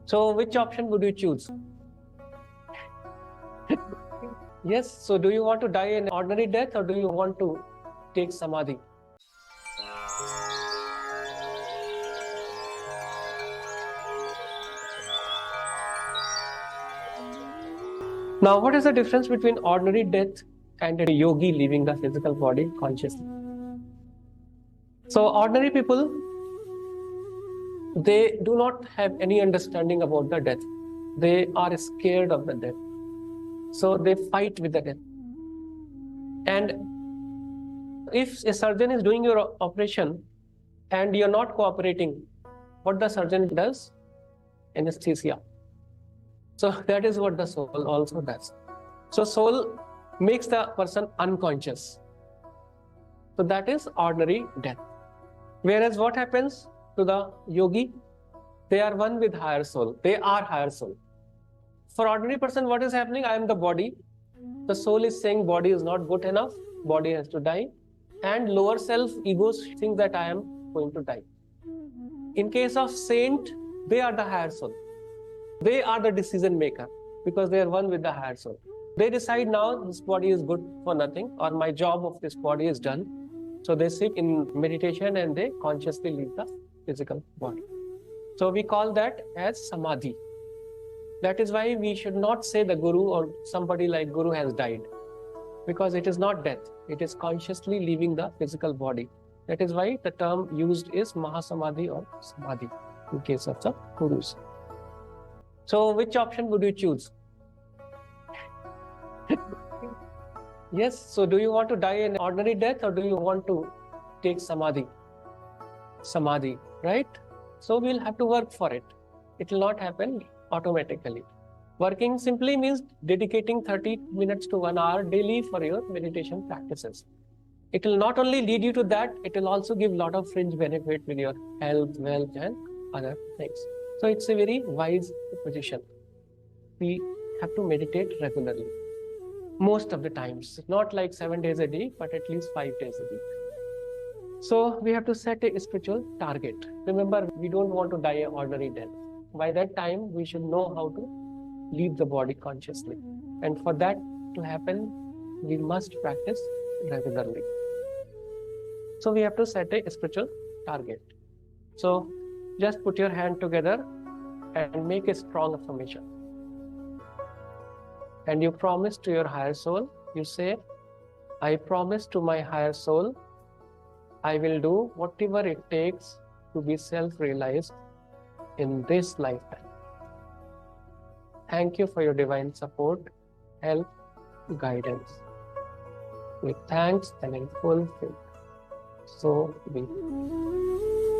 So which option would you choose? Yes, so do you want to die an ordinary death or do you want to take Samadhi? Now, what is the difference between ordinary death and a yogi leaving the physical body consciously? So, ordinary people, they do not have any understanding about the death. They are scared of the death. So, they fight with the death. And if a surgeon is doing your operation and you're not cooperating, what the surgeon does? Anesthesia. So that is what the soul also does. So soul makes the person unconscious. So that is ordinary death. Whereas what happens to the yogi? They are one with higher soul. They are higher soul. For ordinary person, what is happening? I am the body. The soul is saying body is not good enough. Body has to die. And lower self, egos think that I am going to die. In case of saint, they are the higher soul. They are the decision maker because they are one with the higher soul. They decide now this body is good for nothing or my job of this body is done. So they sit in meditation and they consciously leave the physical body. So we call that as Samadhi. That is why we should not say the Guru or somebody like Guru has died, because it is not death. It is consciously leaving the physical body. That is why the term used is Mahasamadhi or Samadhi in case of the Gurus. So which option would you choose? Yes, so do you want to die an ordinary death or do you want to take Samadhi? Samadhi, right? So we'll have to work for it. It will not happen automatically. Working simply means dedicating 30 minutes to 1 hour daily for your meditation practices. It will not only lead you to that, it will also give a lot of fringe benefit with your health, wealth and other things. So it's a very wise position. We have to meditate regularly. Most of the times, not like 7 days a week, but at least 5 days a week. So we have to set a spiritual target. Remember, we don't want to die an ordinary death. By that time, we should know how to leave the body consciously. And for that to happen, we must practice regularly. So we have to set a spiritual target. So just put your hand together and make a strong affirmation. And you promise to your higher soul, you say, I promise to my higher soul, I will do whatever it takes to be self-realized in this lifetime. Thank you for your divine support, help, guidance. With thanks and in full faith. So be it.